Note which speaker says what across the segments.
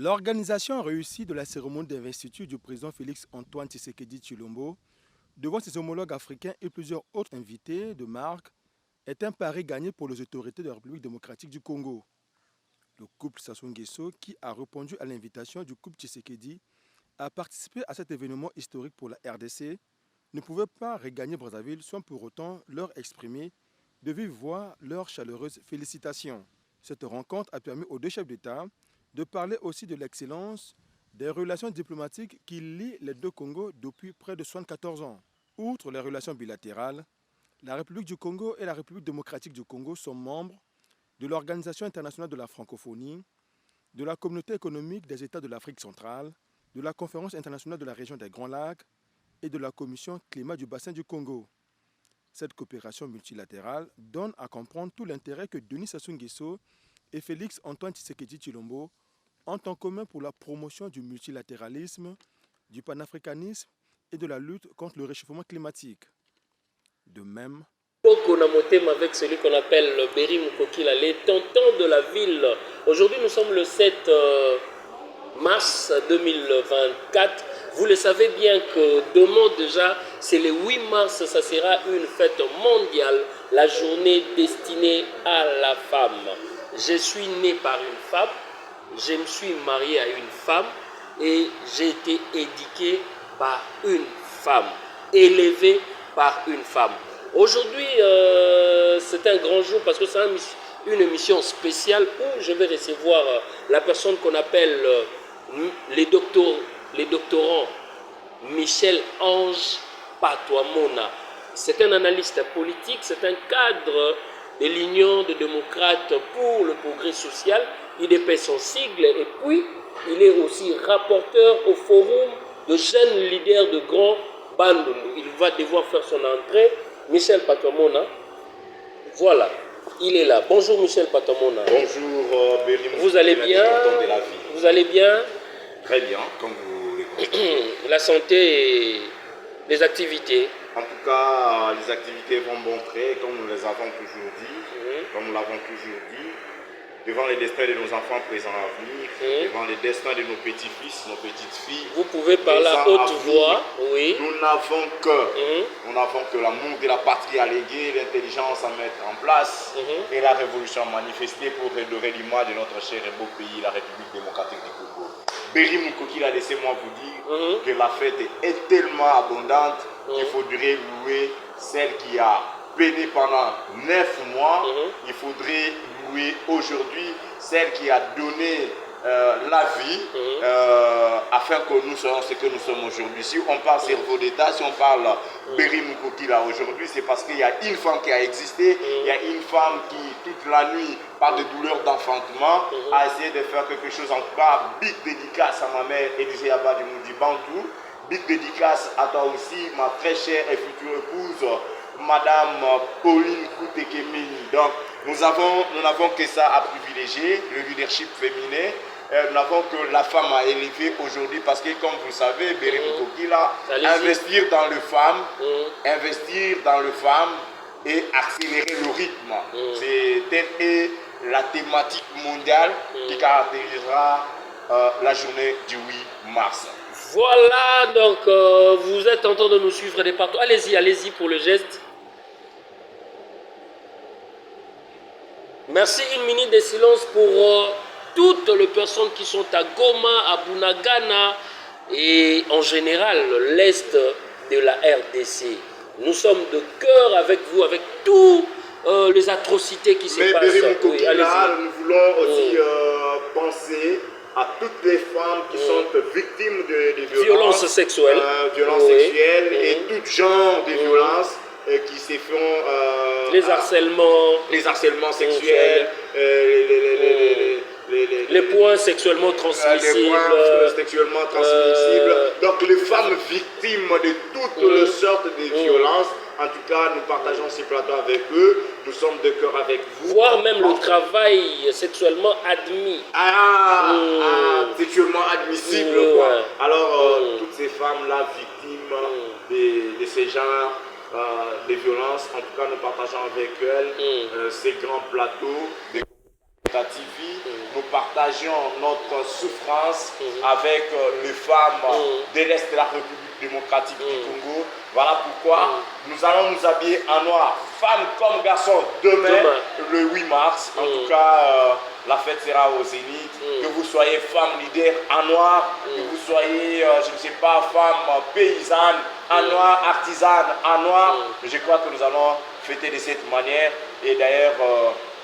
Speaker 1: L'organisation réussie de la cérémonie d'investiture du président Félix Antoine Tshisekedi Tshilombo devant ses homologues africains et plusieurs autres invités de marque est un pari gagné pour les autorités de la République démocratique du Congo. Le couple Sassou Nguesso, qui a répondu à l'invitation du couple Tshisekedi à participer à cet événement historique pour la RDC, ne pouvait pas regagner Brazzaville sans pour autant leur exprimer de vive voix leurs chaleureuses félicitations. Cette rencontre a permis aux deux chefs d'État de parler aussi de l'excellence des relations diplomatiques qui lient les deux Congos depuis près de 74 ans. Outre les relations bilatérales, la République du Congo et la République démocratique du Congo sont membres de l'Organisation internationale de la francophonie, de la Communauté économique des États de l'Afrique centrale, de la Conférence internationale de la région des Grands Lacs et de la Commission climat du bassin du Congo. Cette coopération multilatérale donne à comprendre tout l'intérêt que Denis Sassou Nguesso et Félix Antoine Tshisekedi Tshilombo ont en commun pour la promotion du multilatéralisme, du panafricanisme et de la lutte contre le réchauffement climatique. De même,
Speaker 2: On a monté avec celui qu'on appelle Béry Mukokila, les tontons de la ville. Aujourd'hui, nous sommes le 7 mars 2024. Vous le savez bien que demain déjà, c'est le 8 mars, ça sera une fête mondiale, la journée destinée à la femme. Je suis né par une femme, je me suis marié à une femme et j'ai été éduqué par une femme, élevé par une femme. Aujourd'hui, c'est un grand jour parce que c'est une émission spéciale où je vais recevoir la personne qu'on appelle les doctorants Michel Ange Patoamona. C'est un analyste politique, c'est un cadre de l'Union des démocrates pour le progrès social. Il est son sigle et puis il est aussi rapporteur au forum de jeunes leaders de grands Bandundu. Il va devoir faire son entrée. Michel Patoamona, voilà, il est là. Bonjour Michel Patoamona.
Speaker 3: Bonjour Béry.
Speaker 2: Vous allez bien?
Speaker 3: De la vie.
Speaker 2: Vous allez bien?
Speaker 3: Très bien, comme vous le constatez.
Speaker 2: La santé et les activités.
Speaker 3: En tout cas, les activités vont bon train, comme nous les avons toujours dit, comme nous l'avons toujours dit, devant les destins de nos enfants présents à venir, devant les destins de nos petits-fils, nos petites-filles.
Speaker 2: Vous pouvez parler à haute voix, oui.
Speaker 3: Nous n'avons que l'amour de la patrie à léguer, l'intelligence à mettre en place et la révolution à manifester pour redorer l'image de notre cher et beau pays, la République démocratique du Congo. Béry Mukokila, laissez-moi vous dire que la fête est tellement abondante qu'il faudrait louer celle qui a peiné pendant 9 mois. Il faudrait louer aujourd'hui celle qui a donné la vie afin que nous soyons ce que nous sommes aujourd'hui. Si on parle cerveau d'État, si on parle Béry Mukokila aujourd'hui, c'est parce qu'il y a une femme qui a existé, il y a une femme qui toute la nuit, par de douleurs d'enfantement, a essayé de faire quelque chose. En tout cas, big dédicace à ma mère Élisée Abba du Moudi Bantou, big dédicace à toi aussi, ma très chère et future épouse, Madame Pauline Koutekemini. Donc, nous n'avons que ça à privilégier, le leadership féminin. Nous n'avons que la femme à élever aujourd'hui parce que, comme vous savez, Béry Mukokila, investir dans le femme et accélérer le rythme. C'est telle la thématique mondiale qui caractérisera la journée du 8 mars.
Speaker 2: Voilà, donc vous êtes en train de nous suivre de partout. Allez-y pour le geste. Merci, une minute de silence pour toutes les personnes qui sont à Goma, à Bunagana et en général l'Est de la RDC. Nous sommes de cœur avec vous, avec toutes les atrocités qui se passent.
Speaker 3: Mais Béry Mukokila, nous voulons aussi penser à toutes les femmes qui sont victimes de
Speaker 2: violences sexuelles,
Speaker 3: et tout genre de violences qui se font
Speaker 2: les harcèlements
Speaker 3: sexuels,
Speaker 2: les points sexuellement transmissibles,
Speaker 3: donc les femmes victimes de toutes les sortes de violences. En tout cas, nous partageons ces plateaux avec eux, nous sommes de cœur avec vous.
Speaker 2: Voire même le travail sexuellement admis.
Speaker 3: Sexuellement admissible, quoi. Alors, toutes ces femmes-là, victimes de ces genres de violences, en tout cas, nous partageons avec elles ces grands plateaux. TV, nous partageons notre souffrance avec les femmes de l'Est de la République démocratique du Congo. Voilà pourquoi nous allons nous habiller en noir, femmes comme garçons, demain, le 8 mars. En tout cas, la fête sera au Zénith. Que vous soyez femme leader en noir, que vous soyez, je ne sais pas, femme paysanne en noir, artisane en noir. Je crois que nous allons fêter de cette manière. Et d'ailleurs,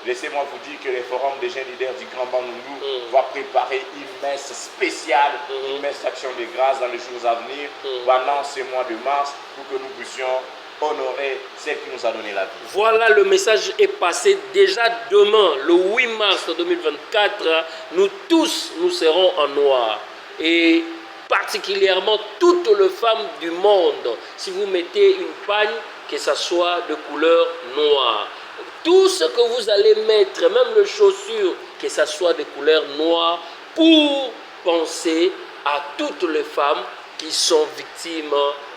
Speaker 3: laissez-moi vous dire que le Forum des jeunes leaders du Grand Bandundu va préparer une messe spéciale, une messe d'action de grâce dans les jours à venir, pendant ce mois de mars, pour que nous puissions honorer celle qui nous a donné la vie.
Speaker 2: Voilà, le message est passé. Déjà demain, le 8 mars 2024, nous tous, nous serons en noir. Et particulièrement toutes les femmes du monde, si vous mettez une pagne, que ça soit de couleur noire. Tout ce que vous allez mettre, même les chaussures, que ça soit de couleur noire, pour penser à toutes les femmes qui sont victimes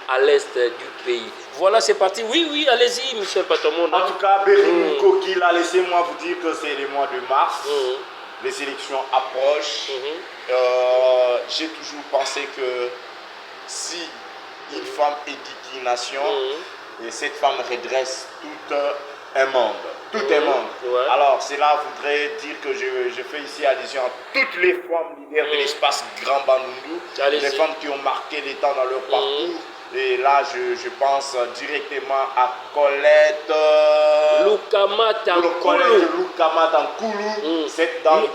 Speaker 2: à l'est du pays. Voilà, c'est parti. Oui, allez-y, Michel Patomonda.
Speaker 3: En tout cas, Bérim Kokila, laissez-moi vous dire que c'est le mois de mars. Les élections approchent. J'ai toujours pensé que si une femme édifie une nation, et cette femme redresse tout un monde. Tout un monde.
Speaker 2: Ouais.
Speaker 3: Alors, cela voudrait dire que je fais ici allusion à toutes les femmes leaders de l'espace Grand Bandundu, les femmes qui ont marqué les temps dans leur parcours. Et là, je pense directement à Colette
Speaker 2: Lukama
Speaker 3: Tankoulou. Cette dame.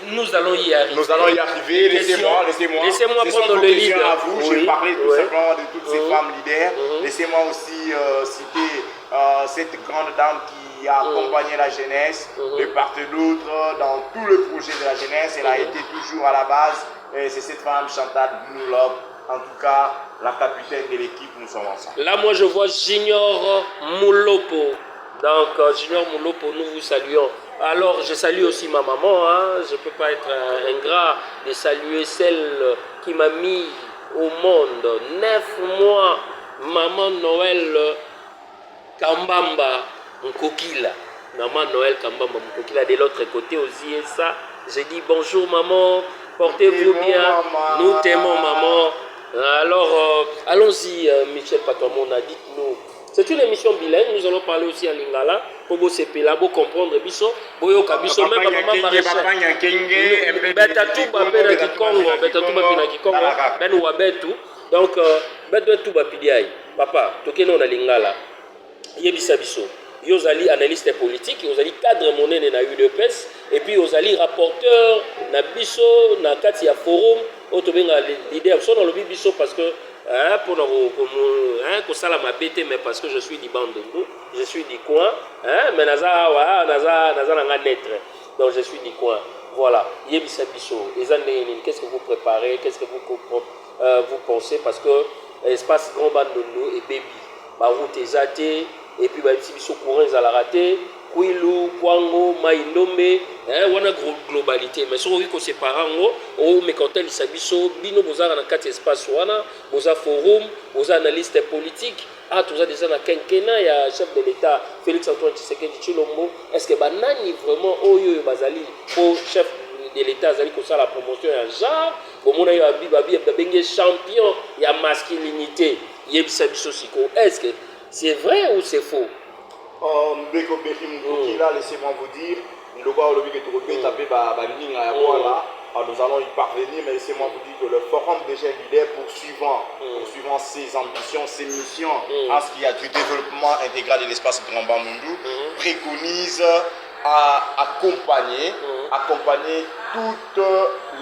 Speaker 2: Nous allons y arriver.
Speaker 3: Nous allons y arriver. Laissez-moi
Speaker 2: prendre le lead.
Speaker 3: À vous. Je parlais tout simplement de toutes ces femmes leaders. Laissez-moi aussi citer cette grande dame qui a accompagné la jeunesse de part et d'autre dans tout le projet de la jeunesse. Elle a été toujours à la base. Et c'est cette femme, Chantal Blue Love. En tout cas, la capitaine de l'équipe, nous sommes ensemble.
Speaker 2: Là, moi, je vois Junior Moulopo. Donc, Junior Moulopo, nous vous saluons. Alors, je salue aussi ma maman. Je ne peux pas être ingrat de saluer celle qui m'a mis au monde. 9 mois, maman Noël Kambamba Nkokila. Maman Noël Kambamba Nkokila. De l'autre côté aussi, et ça, j'ai dit bonjour maman, portez-vous bien.
Speaker 3: Maman.
Speaker 2: Nous t'aimons maman. Alors, allons-y, Michel Patomonda, dites-nous. C'est une émission bilingue, nous allons parler aussi en lingala, pour vous séparer, pour comprendre, biso, boyoka, biso, même maman maraîchère. Betatuba pena Kikongo, Betatuba pena Kikongo, ben wabetu. Donc, Betatuba pidiaï. Papa, tokeno na lingala. Yebisa biso. Yozali analyste politique, yozali cadre monnaie na UDPS, et puis yozali rapporteur na biso na kati ya forum. Autobenga leader sont dans le biso parce que pour nous ça m'a bêté mais parce que je suis du Bandundu, je suis du coin mais naza nanga naître, donc je suis du coin. Voilà, yebisa biso qu'est-ce que vous préparez, qu'est-ce que vous pensez, parce que l'espace Grand Bandundu et baby ba route ezate et puis ba biso courant za raté Kwilu, Kwango, Maïndombe, on a globalité. Mais si on veut que c'est parents, mais quand ils s'habillent, bino boza dans 4 espaces, boza forum, boza analyste politique, tout ça déjà dans quinquennat, il y a chef de l'État Félix Antoine Tshisekedi Tshilombo. Est-ce que banani vraiment oyo bazali au chef de l'État azali ko ça la promotion ya genre, au mona yo abibabi bengé champion ya masculinité, yebisa biso siko. Est-ce que c'est vrai ou c'est faux?
Speaker 3: Laissez-moi vous dire, nous allons y parvenir, mais laissez-moi vous dire que le Forum des jeunes leaders poursuivant ses ambitions, ses missions en ce qui a du développement intégral de l'espace Grand Bandundu, préconise à accompagner toutes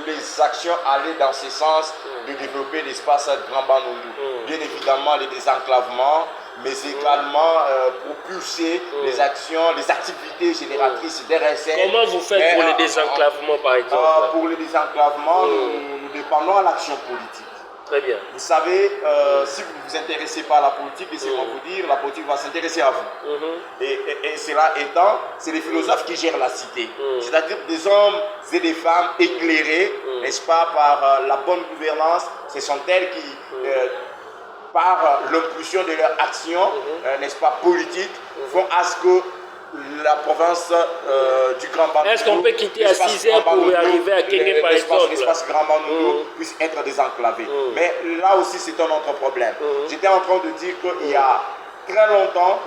Speaker 3: les actions aller dans ce sens de développer l'espace Grand Bandundu. Bien évidemment, les désenclavements, mais également propulser les actions, les activités génératrices d'RSN.
Speaker 2: Comment vous faites pour les désenclavements, par exemple?
Speaker 3: Pour les désenclavements, nous dépendons à l'action politique.
Speaker 2: Très bien.
Speaker 3: Vous savez, si vous ne vous intéressez pas à la politique, laissez-moi vous dire, la politique va s'intéresser à vous. Et cela étant, c'est les philosophes qui gèrent la cité. C'est-à-dire des hommes et des femmes éclairés, n'est-ce pas, par la bonne gouvernance. Ce sont elles qui, par l'impulsion de leur action, n'est-ce pas, politique, font à ce que la province du Grand Bandundu.
Speaker 2: Est-ce qu'on peut quitter à 6 heures pour arriver à Kenya par exemple?
Speaker 3: L'espace Grand Bandundu puisse être désenclavé. Mais là aussi, c'est un autre problème. J'étais en train de dire qu'il y a très longtemps,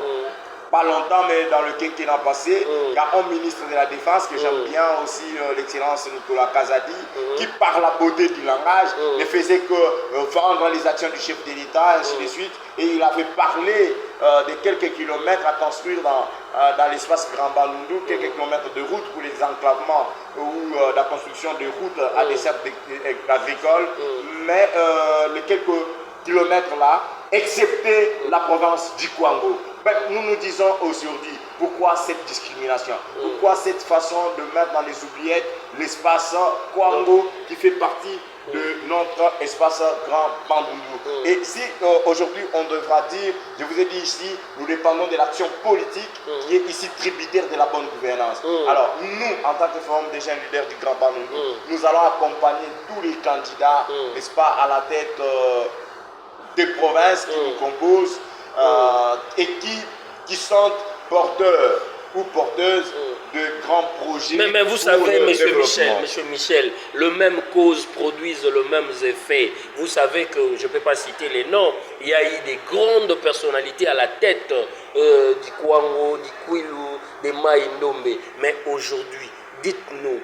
Speaker 3: pas longtemps, mais dans le quinquennat passé, il y a un ministre de la Défense que j'aime bien aussi, l'excellence Nicolas Kazadi, qui par la beauté du langage ne faisait que vendre les actions du chef de l'État, ainsi de suite. Et il avait parlé de quelques kilomètres à construire dans l'espace Grand Bandundu, quelques kilomètres de route pour les enclavements ou la construction de routes à dessert agricole. Mais les quelques kilomètres là, excepté la province du Kwango. Ben, nous disons aujourd'hui, pourquoi cette discrimination? Pourquoi cette façon de mettre dans les oubliettes l'espace Kwango qui fait partie de notre espace Grand Bandundu? Et si aujourd'hui on devra dire, je vous ai dit ici, nous dépendons de l'action politique qui est ici tributaire de la bonne gouvernance. Alors nous, en tant que Forum des jeunes leaders du Grand Bandundu, nous allons accompagner tous les candidats, n'est-ce pas, à la tête des provinces qui nous composent et qui sont porteurs ou porteuses de grands projets.
Speaker 2: Mais vous savez, monsieur Michel, le même cause produisent le même effet. Vous savez que, je ne peux pas citer les noms, il y a eu des grandes personnalités à la tête du Kwango, du Kwilu, des Maïndombe. Mais aujourd'hui, dites-nous,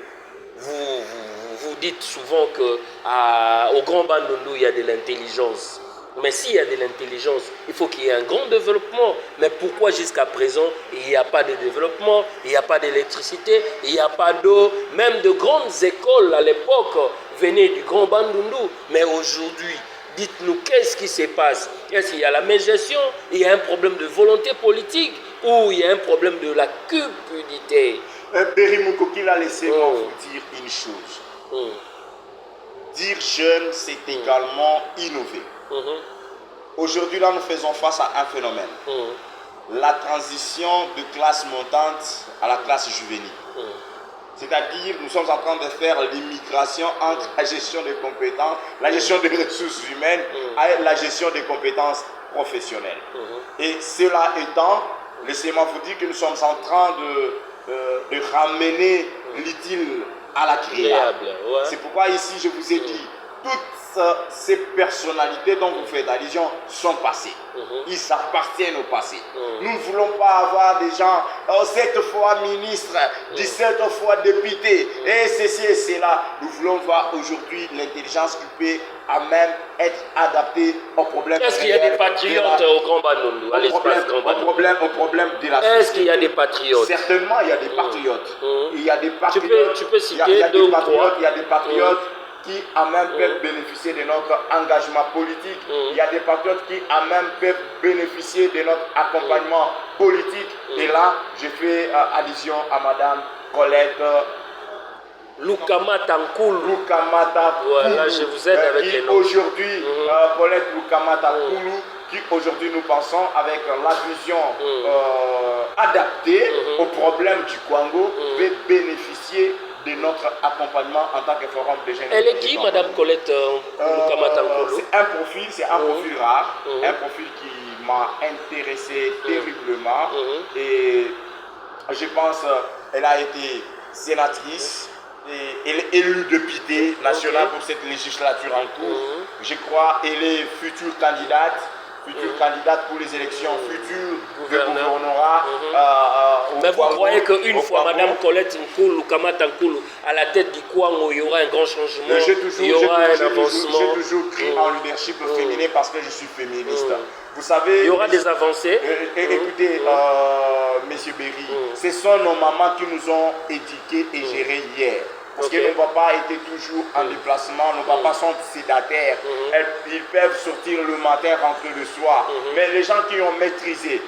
Speaker 2: vous dites souvent qu'au Grand Bandundu, il y a de l'intelligence. Mais s'il y a de l'intelligence, il faut qu'il y ait un grand développement. Mais pourquoi jusqu'à présent, il n'y a pas de développement, il n'y a pas d'électricité, il n'y a pas d'eau? Même de grandes écoles à l'époque venaient du Grand Bandundu. Mais aujourd'hui, dites-nous, qu'est-ce qui se passe? Est-ce qu'il y a la mégestion? Il y a un problème de volonté politique? Ou il y a un problème de la cupidité?
Speaker 3: Béry Moukokila, laissez-moi vous dire une chose. Dire jeune, c'est également innover. Aujourd'hui, là, nous faisons face à un phénomène. La transition de classe montante à la classe juvénile. C'est-à-dire, nous sommes en train de faire l'immigration entre la gestion des compétences, la gestion des ressources humaines et la gestion des compétences professionnelles. Et cela étant, laissez-moi vous dire que nous sommes en train de ramener l'utile à l'agréable. C'est pourquoi ici, je vous ai dit, toutes ces personnalités dont vous faites allusion sont passées. Ils appartiennent au passé. Nous ne voulons pas avoir des gens, 7 fois ministres, 17 fois députés, et ceci et cela. Nous voulons voir aujourd'hui l'intelligence qui peut à même être adaptée aux problèmes.
Speaker 2: Est-ce qu'il y a des patriotes au Grand Bandundu, à l'espace Grand Bandundu?
Speaker 3: Au problème de la société.
Speaker 2: Est-ce qu'il y a des patriotes?
Speaker 3: Certainement, il y a des patriotes. Il y a des patriotes.
Speaker 2: Tu peux citer deux ou trois.
Speaker 3: Il y a des patriotes qui à même peuvent bénéficier de notre engagement politique. Il y a des patriotes qui à même peuvent bénéficier de notre accompagnement politique. Et là, je fais allusion à Madame Colette
Speaker 2: Lukamata Nkulu.
Speaker 3: Lukamata Nkulu.
Speaker 2: Voilà, je vous aide avec les noms.
Speaker 3: Aujourd'hui, Colette Lukamata Nkulu, qui aujourd'hui nous pensons avec la vision adaptée aux problèmes du Kwango, va bénéficier de notre accompagnement en tant que forum de jeunes.
Speaker 2: Elle est qui, Madame Colette Lukamata Nkulu?
Speaker 3: C'est un profil rare, un profil qui m'a intéressé terriblement. Et je pense qu'elle a été sénatrice et elle est élue députée nationale pour cette législature en cours. Je crois qu'elle est future candidate pour les élections futures de gouvernorat.
Speaker 2: Mais vous croyez qu'une fois Madame Colette Nkulu, Lukamata Nkulu, à la tête du Kwango, il y aura un grand changement, il y aura un avancement?
Speaker 3: J'ai toujours cru en leadership féminin parce que je suis féministe. Vous savez,
Speaker 2: il y aura des avancées.
Speaker 3: Écoutez, Monsieur Béry, ce sont nos mamans qui nous ont éduqués et gérés hier. Parce que nos papas étaient toujours en déplacement, nos papas sont sédataires. Ils peuvent sortir le matin, rentrer le soir. Mais les gens qui ont maîtrisé,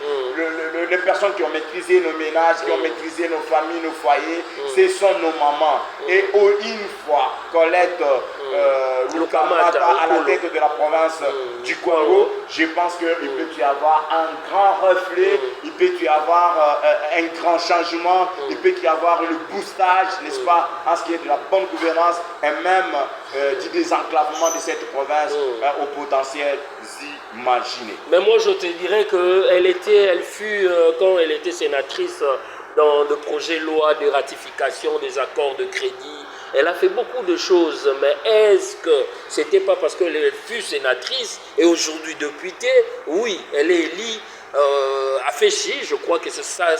Speaker 3: les personnes qui ont maîtrisé nos ménages, qui ont maîtrisé nos familles, nos foyers, ce sont nos mamans. Et une fois Colette Lukamata à la tête de la province du Kwango, je pense qu'il peut y avoir un grand reflet, il peut y avoir un grand changement, il peut y avoir le boostage, n'est-ce pas, en ce qui est de la bonne gouvernance et même du désenclavement de cette province au potentiel imaginé.
Speaker 2: Mais moi je te dirais qu'elle fut, quand elle était sénatrice dans le projet loi de ratification des accords de crédit. Elle a fait beaucoup de choses, mais est-ce que c'était pas parce qu'elle fut sénatrice et aujourd'hui députée? Oui, elle est élue à Féchy, je crois que c'est ça.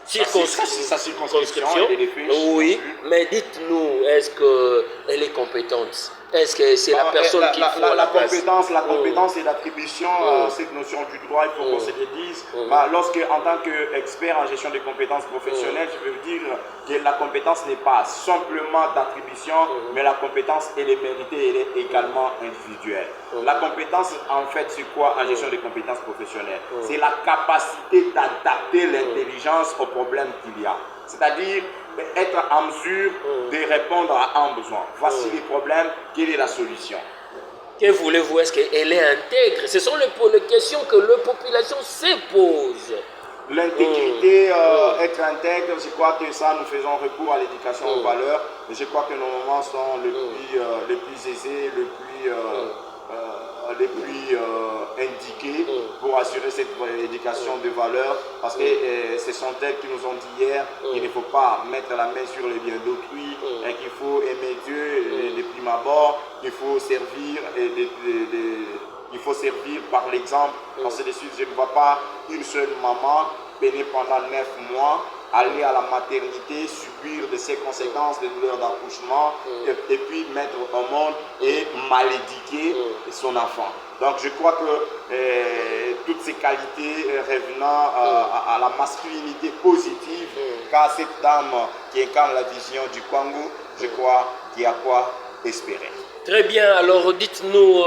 Speaker 3: Sa circonscription, elle est faite.
Speaker 2: Oui, mais dites-nous, est-ce qu'elle est compétente? Est-ce que c'est la personne qu'il faut à la place?
Speaker 3: La compétence et l'attribution, cette notion du droit, il faut qu'on se le dise. Lorsque, en tant qu'expert en gestion des compétences professionnelles, je veux dire que la compétence n'est pas simplement d'attribution, mais la compétence, elle est méritée, elle est également individuelle. La compétence, en fait, c'est quoi en gestion des compétences professionnelles? C'est la capacité d'adapter l'intelligence aux problèmes qu'il y a. C'est-à-dire être en mesure de répondre à un besoin. Voici les problèmes, quelle est la solution?
Speaker 2: Que voulez-vous? Est-ce qu'elle est intègre? Ce sont les questions que la population se pose.
Speaker 3: L'intégrité, être intègre, je crois que ça, nous faisons recours à l'éducation aux valeurs. Et je crois que nos moments sont les plus aisés, les plus indiqués pour assurer cette éducation de valeurs, parce que ce sont elles qui nous ont dit hier qu'il ne faut pas mettre la main sur les biens d'autrui, et qu'il faut aimer Dieu de prime abord, qu'il faut servir il faut servir par l'exemple. Ainsi de suite, je ne vois pas une seule maman peiner pendant 9 mois, aller à la maternité, subir de ses conséquences, des douleurs d'accouchement, et puis mettre au monde et malédiquer son enfant. Donc je crois que toutes ces qualités revenant à la masculinité positive, car cette dame qui incarne la vision du Congo, je crois qu'il y a quoi espérer.
Speaker 2: Très bien, alors dites-nous,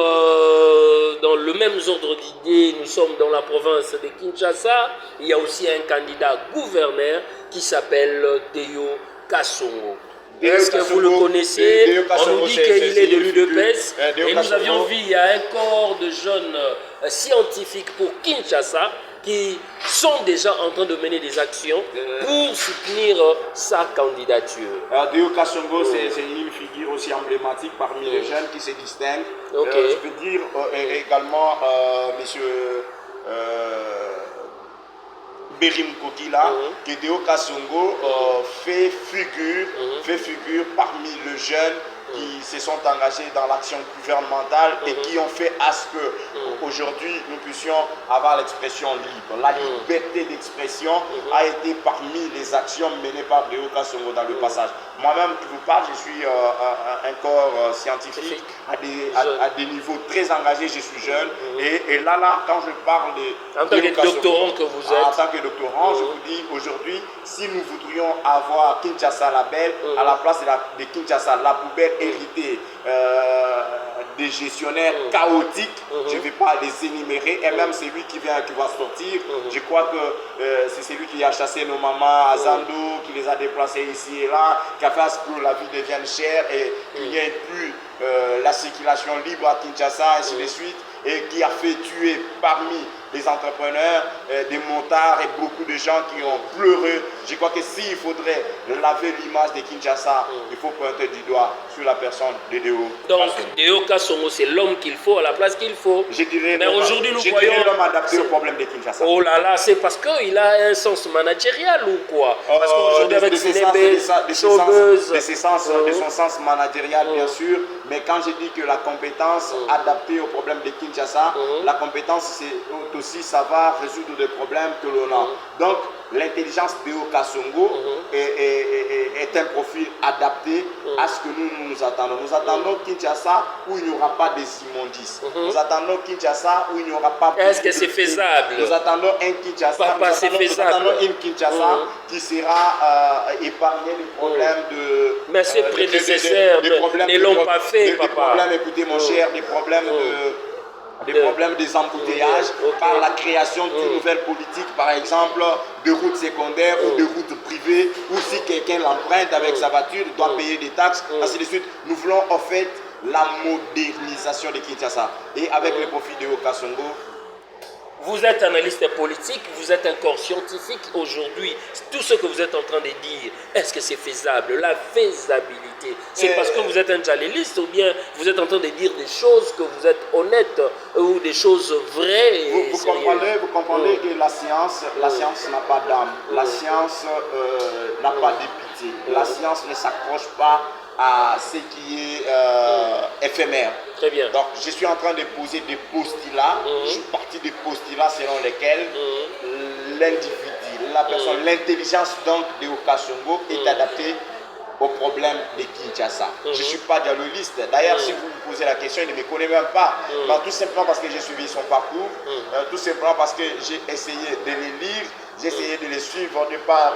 Speaker 2: dans le même ordre d'idée, nous sommes dans la province de Kinshasa, il y a aussi un candidat gouverneur qui s'appelle Deo Kassongo. Est-ce que vous le connaissez? On nous dit qu'il est de l'UDPS et nous avions vu, il y a un corps de jeunes scientifiques pour Kinshasa qui sont déjà en train de mener des actions pour soutenir sa candidature.
Speaker 3: Deo Kassongo, c'est une figure aussi emblématique parmi les jeunes qui se distinguent. Je peux dire également, monsieur Bérim Kokila, que Deo Kassongo fait figure parmi les jeunes qui se sont engagés dans l'action gouvernementale et qui ont fait à ce que aujourd'hui nous puissions avoir l'expression libre. La liberté d'expression a été parmi les actions menées par Deo Kassongo dans le passage. Moi-même qui vous parle, je suis un corps scientifique à des niveaux très engagés, je suis jeune et là quand je parle de
Speaker 2: en tant que doctorant que vous êtes,
Speaker 3: en tant que doctorant, je vous dis aujourd'hui, si nous voudrions avoir Kinshasa la belle, à la place de Kinshasa la poubelle héritée des gestionnaires chaotiques, je ne vais pas les énumérer, et même celui qui va sortir, je crois que c'est celui qui a chassé nos mamans à Zando, qui les a déplacés ici et là, qui a fait à ce que la vie devienne chère et qu'il n'y ait plus la circulation libre à Kinshasa, ainsi de suite, et qui a fait tuer parmi les entrepreneurs, des motards et beaucoup de gens qui ont pleuré. Je crois que s'il faudrait laver l'image de Kinshasa, il faut pointer du doigt sur la personne de Deo.
Speaker 2: Donc Deo Kassongo, c'est l'homme qu'il faut à la place qu'il faut.
Speaker 3: Je dirais
Speaker 2: mais aujourd'hui nous voyons
Speaker 3: l'homme adapté au problème de Kinshasa.
Speaker 2: Oh là là, c'est parce qu'il a un sens managérial ou quoi? Parce qu'aujourd'hui avec de
Speaker 3: son sens managérial bien sûr, mais quand je dis que la compétence adaptée au problème de Kinshasa, la compétence c'est aussi savoir résoudre des problèmes que l'on a. Donc l'intelligence de Deo Kassongo est un profil adapté à ce que nous attendons. Nous attendons Kinshasa où il n'y aura pas des immondices. Nous attendons Kinshasa où il n'y aura pas...
Speaker 2: Est-ce que c'est faisable?
Speaker 3: Nous attendons un Kinshasa, nous attendons une Kinshasa qui sera épargnée des problèmes de...
Speaker 2: Mais ses prédécesseurs ne l'ont pas fait, papa.
Speaker 3: Des problèmes, écoutez mon cher, des problèmes des problèmes des embouteillages par la création d'une nouvelle politique, par exemple de routes secondaires ou de routes privées, ou si quelqu'un l'emprunte avec sa voiture, il doit payer des taxes, ainsi de suite. Nous voulons en fait la modernisation de Kinshasa. Et avec le profit de Deo Kassongo,
Speaker 2: Vous êtes analyste politique, vous êtes un corps scientifique. Aujourd'hui, tout ce que vous êtes en train de dire, est-ce que c'est faisable? La faisabilité, c'est parce que vous êtes un djaléliste ou bien vous êtes en train de dire des choses que vous êtes honnête ou des choses vraies et
Speaker 3: vous comprenez que la science n'a pas d'âme. La science n'a pas de pitié. La science ne s'accroche pas à ce qui est éphémère.
Speaker 2: Très bien.
Speaker 3: Donc, je suis en train de poser des postulats. Je suis parti des postulats selon lesquels l'individu, la personne, l'intelligence donc de Okasongo est adaptée au problème de Kinshasa. Je ne suis pas dialogiste. D'ailleurs, si vous me posez la question, il ne me connaît même pas. Non, tout simplement parce que j'ai suivi son parcours, tout simplement parce que j'ai essayé de les lire, j'ai essayé de les suivre de par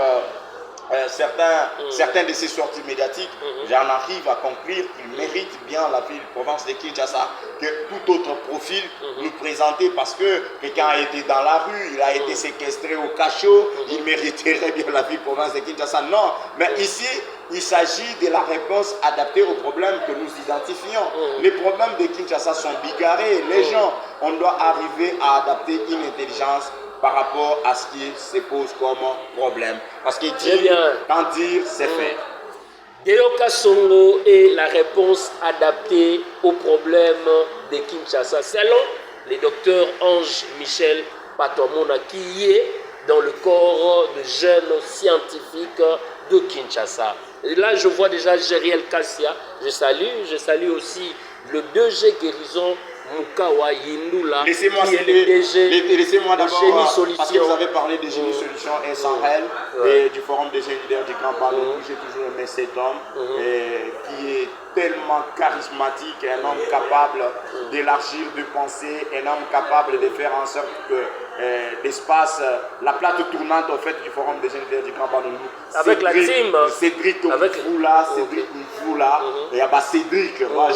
Speaker 3: certains de ces sorties médiatiques. J'en arrive à conclure qu'il mérite bien la ville-province de Kinshasa que tout autre profil nous présenter, parce que quelqu'un a été dans la rue, il a été séquestré au cachot, il mériterait bien la ville-province de Kinshasa. Non, mais ici, il s'agit de la réponse adaptée aux problèmes que nous identifions. Les problèmes de Kinshasa sont bigarrés. Les gens, on doit arriver à adapter une intelligence par rapport à ce qui se pose comme problème. Parce que quand dire, c'est faire.
Speaker 2: Deyoka Songo est la réponse adaptée aux problèmes de Kinshasa, selon le docteur Ange Michel Patomona, qui est dans le corps de jeunes scientifiques de Kinshasa. Et là, je vois déjà Gériel Kassia, je salue aussi le 2G Guérison Mukawa Yindula,
Speaker 3: laissez-moi d'abord, parce que vous avez parlé de Génie Solutions et SNRL et du Forum des jeunes leaders du Grand Palais. J'ai toujours aimé cet homme qui est tellement charismatique, un homme capable d'élargir, de penser, un homme capable de faire en sorte que l'espace, la plate tournante en fait du Forum des jeunes leaders du Grand Palais.
Speaker 2: Avec la team,
Speaker 3: Cédric Mvoula, et Cédric, moi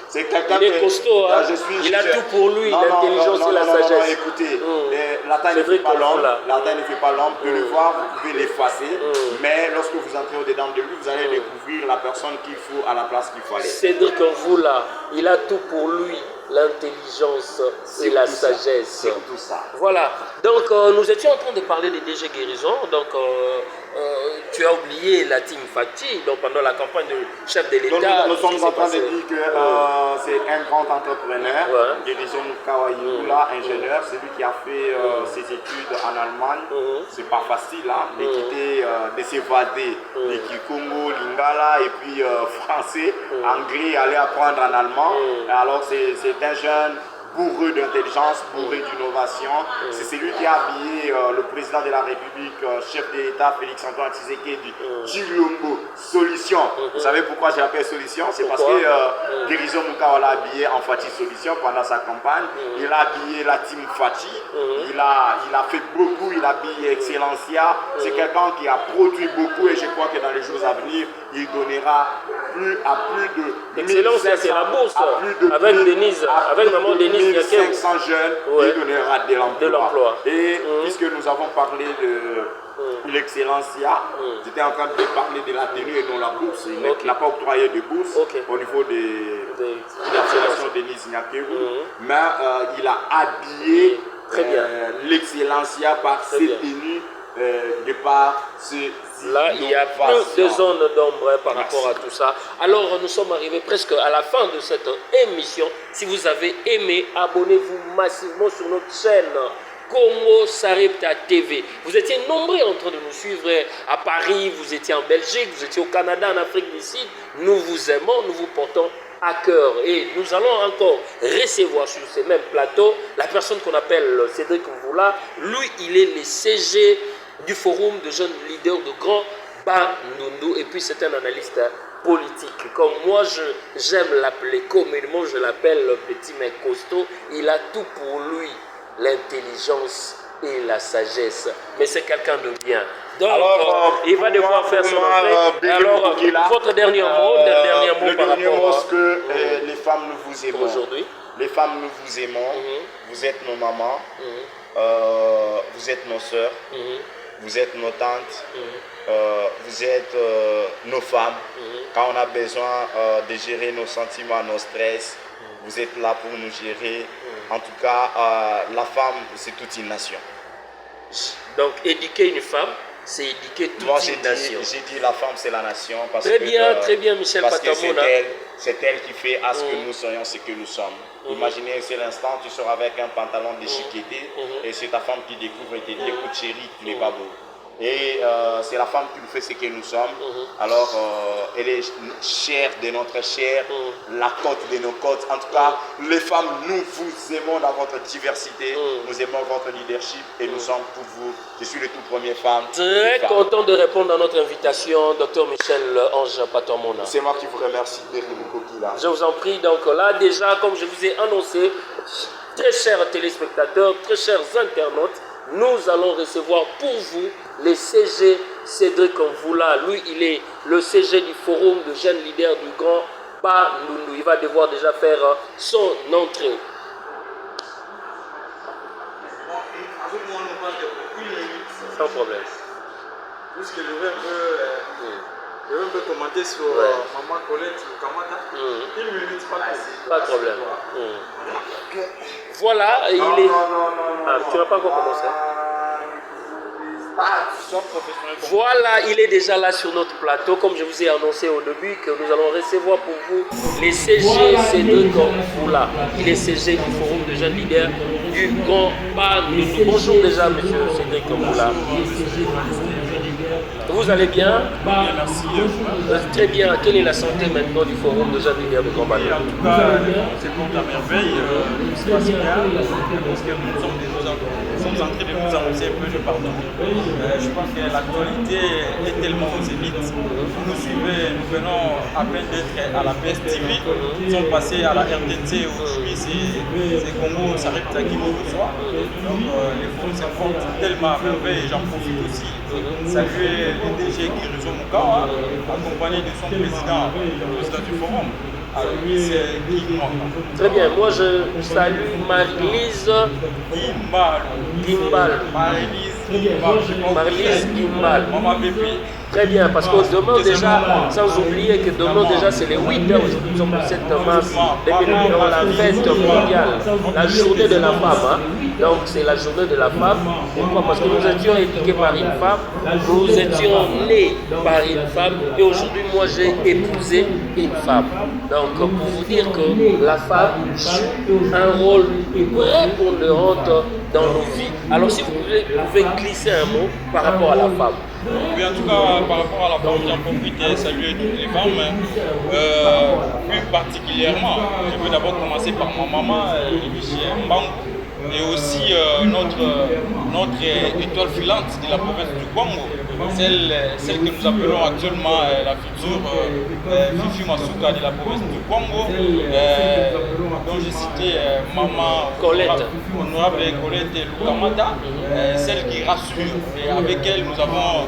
Speaker 3: c'est quelqu'un
Speaker 2: qui est costaud, hein? Il a tout pour lui, l'intelligence et la sagesse.
Speaker 3: Non, écoutez, la taille ne fait pas l'homme, de le voir, vous pouvez l'effacer, mais lorsque vous entrez au-dedans de lui, vous allez découvrir la personne qu'il faut à la place qu'il faut aller.
Speaker 2: Cédric Mvoula, il a tout pour lui, l'intelligence et la sagesse.
Speaker 3: C'est tout ça.
Speaker 2: Voilà, donc nous étions en train de parler de DG Guérison, donc tu as oublié la team Fati, donc pendant la campagne de chef de l'État.
Speaker 3: Nous sommes en train de dire que c'est un grand entrepreneur, Guérison Mukawa Yindula, ingénieur, c'est lui qui a fait ses études en Allemagne. C'est pas facile de quitter, de s'évader de Kikongo, Lingala et puis français, anglais, aller apprendre en allemand. Alors c'est un jeune bourreux d'intelligence, bourreux d'innovation. C'est celui qui a habillé le président de la République, chef de l'État, Félix-Antoine Tshisekedi, Tshilombo, Solution. Vous savez pourquoi j'ai appelé Solution? C'est parce que Guérison Mukawa l'a habillé en Fati Solution pendant sa campagne. Il a habillé la team Fati. Il a fait beaucoup, il a habillé Excellencia. C'est quelqu'un qui a produit beaucoup et je crois que dans les jours à venir, il donnera plus de...
Speaker 2: Excellencia, c'est la bourse. Avec Denise, avec maman Denise.
Speaker 3: 500 jeunes, il donnera de l'emploi. Et puisque nous avons parlé de l'excellencia, j'étais en train de parler de la tenue et non la bourse. Il n'a pas octroyé de bourse au niveau de l'association Denise Nyakewu, mais il a habillé l'excellencia par ses tenues de par ce...
Speaker 2: Là, il y a plus de zones d'ombre par rapport à tout ça. Alors, nous sommes arrivés presque à la fin de cette émission. Si vous avez aimé, abonnez-vous massivement sur notre chaîne Congo Sarepta TV. Vous étiez nombreux en train de nous suivre à Paris, vous étiez en Belgique, vous étiez au Canada, en Afrique du Sud. Nous vous aimons, nous vous portons à cœur. Et nous allons encore recevoir sur ces mêmes plateaux la personne qu'on appelle Cédric Mvoula. Lui, il est le CG du forum de jeunes leaders de Grand Bandundu, et puis c'est un analyste politique. Comme moi, j'aime l'appeler communément, je l'appelle le petit mec costaud. Il a tout pour lui, l'intelligence et la sagesse. Mais c'est quelqu'un de bien. Donc, alors, il va devoir faire son entrée. Alors, votre dernier mot,
Speaker 3: le dernier mot, c'est que les femmes, nous vous aimons.
Speaker 2: Aujourd'hui,
Speaker 3: les femmes, nous vous aimons. Vous êtes nos mamans, vous êtes nos sœurs. Vous êtes nos tantes, vous êtes nos femmes. Quand on a besoin de gérer nos sentiments, nos stress, vous êtes là pour nous gérer En tout cas, la femme, c'est toute une nation.
Speaker 2: Donc, éduquer une femme, c'est éduquer toute une nation.
Speaker 3: J'ai dit la femme, c'est la nation. Parce
Speaker 2: très bien, Michel Patamona.
Speaker 3: C'est elle qui fait à ce que nous soyons ce que nous sommes. Imaginez, c'est l'instant, tu sors avec un pantalon déchiqueté et c'est ta femme qui découvre et te dit, écoute chérie, tu n'es pas beau. Et c'est la femme qui nous fait ce que nous sommes. Alors, elle est chair de notre chair, la côte de nos côtes. En tout cas, les femmes, nous vous aimons dans votre diversité, nous aimons votre leadership et nous sommes pour vous. Je suis le tout premier femme.
Speaker 2: Très content de répondre à notre invitation, Dr Michel Ange Patamona.
Speaker 3: C'est moi qui vous remercie d'être là.
Speaker 2: Je vous en prie. Donc là, déjà, comme je vous ai annoncé, très chers téléspectateurs, très chers internautes, nous allons recevoir pour vous le CG Cédric Mvula. Lui, il est le CG du Forum de jeunes leaders du Grand Bandundu. Il va devoir déjà faire son entrée. Sans problème.
Speaker 4: Puisque je vais un peu commenter sur Maman Colette Kamata. Une minute,
Speaker 2: pas de problème. Voilà, il est... Ah, tu n'as pas encore commencé. Voilà, il est déjà là sur notre plateau, comme je vous ai annoncé au début, que nous allons recevoir pour vous les CG Cédric Mvula. Il est CG du Forum de jeunes leaders du Grand Bandundu. Bonjour déjà, monsieur Cédric Mvula. Vous allez bien?
Speaker 4: Bien, merci.
Speaker 2: Très bien. Quelle est la santé maintenant du Forum de jeunes leaders du Grand Bandundu?
Speaker 4: En tout cas, c'est pour la merveille. C'est pas si bien, parce que nous sommes en train de nous annoncer un peu de partout. Je pense que l'actualité est tellement aux élites. Vous nous suivez, nous venons à peine d'être à la PSTV. Nous sommes passés à la RDT aujourd'hui, c'est Congo, ça répète à qui nous reçoit. Donc les forums s'importent tellement à merveille. J'en profite aussi. Saluer le DG Kirizo Moukawa, accompagné de son président, le président du forum. C'est Guy Mwaka.
Speaker 2: Très bien, moi je salue Marie-Lise Gimbal. Marie-Lise Gimbal.
Speaker 4: Maman Bépi.
Speaker 2: Très bien, parce que demain déjà, sans oublier que demain déjà c'est le 8 heures, nous sommes le 7 mars 2021, la fête mondiale, la journée de la femme. Hein. Donc c'est la journée de la femme. Pourquoi? Parce que nous étions éduqués par une femme, nous étions nés par une femme et aujourd'hui moi j'ai épousé une femme. Donc pour vous dire que la femme joue un rôle prépondérant dans nos vies. Alors si vous pouvez glisser un mot par rapport à la femme.
Speaker 4: Oui, en tout cas, par rapport à la femme, j'en profite et saluer toutes les femmes. Plus particulièrement, je veux d'abord commencer par ma maman, Michel Mbang, et aussi notre étoile filante de la province du Congo, celle que nous appelons actuellement la future Fifi Masuka de la province du Congo, dont j'ai cité maman
Speaker 2: Colette.
Speaker 4: honorable Colette Lukamata, celle qui rassure, et avec elle nous avons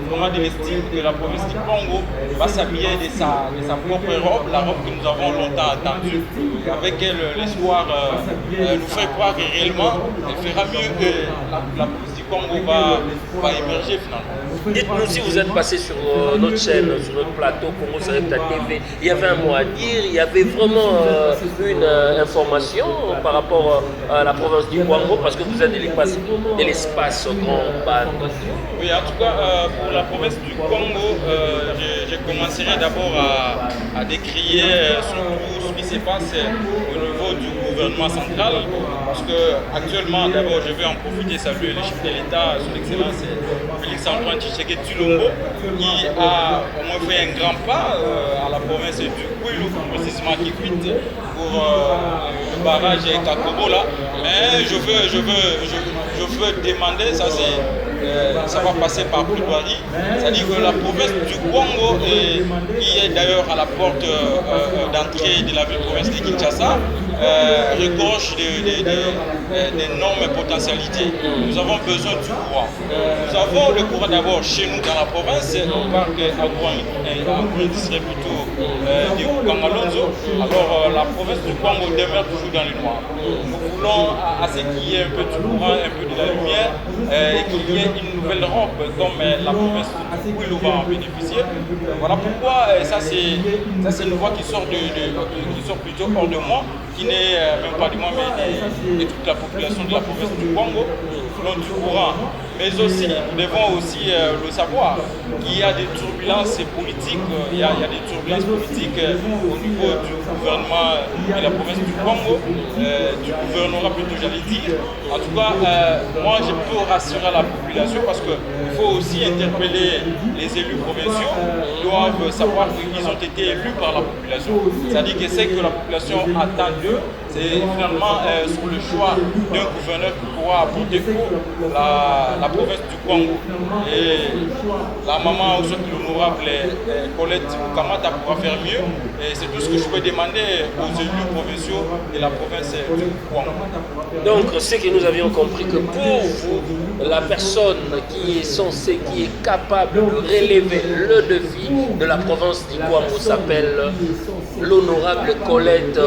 Speaker 4: vraiment de l'estime que la province du Congo va s'habiller de sa propre robe, la robe que nous avons longtemps attendue. Et avec elle, l'espoir nous fait croire que réellement, elle fera mieux que la province du Congo va émerger finalement.
Speaker 2: Dites-nous si vous êtes passé sur notre chaîne, sur notre plateau Congo Sarepta TV, il y avait un mot à dire, il y avait vraiment une information par rapport à la province du Congo, parce que vous êtes de l'espace Grand Bandundu.
Speaker 4: Oui, en tout cas, pour la province du Congo, je commencerai d'abord à décrier surtout ce qui se passe au niveau du gouvernement central, parce que actuellement, d'abord, je vais en profiter, saluer le chef de l'État, son Excellence Félix-Antoine Tshisekedi Tshilombo, qui a au moins fait un grand pas à la province du Kwilu, précisément qui quitte pour le barrage Kakobola. Mais je veux demander, ça va passer par plaidoirie, c'est-à-dire que la province du Congo, qui est d'ailleurs à la porte d'entrée de la province de Kinshasa, regorge d'énormes potentialités. Nous avons besoin du courant. Nous avons le courant d'abord chez nous dans la province, au parc agro-industriel plutôt du Kangalonzo, alors la province du Congo demeure toujours dans les noirs. Nous voulons à ce qu'il y ait un peu du courant, un peu de la lumière, et qu'il y ait une nouvelle Europe comme la province du Kwilu va en bénéficier. Voilà pourquoi ça c'est une voix qui sort plutôt hors de moi, qui n'est même pas de moi, mais de toute la population de la province du Congo. Nous voulons du courant. Mais aussi, nous devons aussi le savoir, qu'il y a des turbulences politiques, il y a des turbulences politiques au niveau du gouvernement de la province du Congo, du gouvernorat plutôt j'allais dire. En tout cas, moi je peux rassurer la population parce qu'il faut aussi interpeller les élus provinciaux. Ils doivent savoir qu'ils ont été élus par la population. C'est-à-dire que c'est que la population attend d'eux, c'est finalement sur le choix d'un gouverneur qui pourra apporter pour la province du Congo. Et la maman, aussi l'honorable Colette Kamata pourra faire mieux. Et c'est tout ce que je peux demander aux élus provinciaux de la province du Congo.
Speaker 2: Donc, ce que nous avions compris, que pour vous, la personne qui est censée, qui est capable de relever le défi de la province du Congo s'appelle l'honorable Colette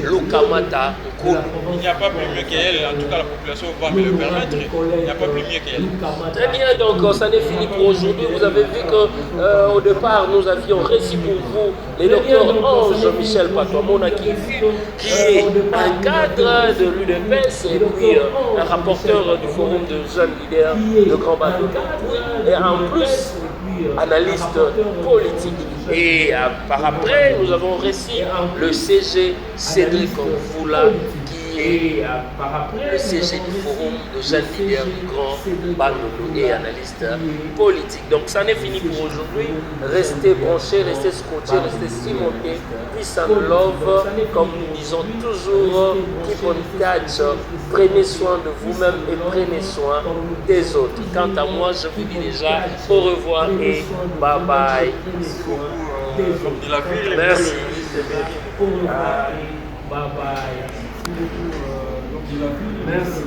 Speaker 2: Lukamata Nkulu.
Speaker 4: Il n'y a pas plus mieux qu'elle, en tout cas la population va me le permettre, il n'y a pas plus mieux qu'elle.
Speaker 2: Très bien, donc ça n'est fini pour aujourd'hui. Vous avez vu qu'au départ, nous avions reçu pour vous le docteur Ange Michel Patoamona qui est un cadre de l'UDPS et puis un rapporteur du forum de jeunes leaders de Grand Bateau. Et en plus, analyste politique. Et par après, nous avons reçu le CG Cédric Mvula, qui est le CG du forum de jeunes leaders du Grand Bandolo et analyste politique. Donc ça n'est fini pour aujourd'hui. Restez branchés, restez scotchés, restez cimentés. Peace and love, comme nous disons toujours, keep on touch. Prenez soin de vous-même et prenez soin des autres. Quant à moi, je vous dis déjà au revoir et bye bye. Merci. Bye bye. Merci.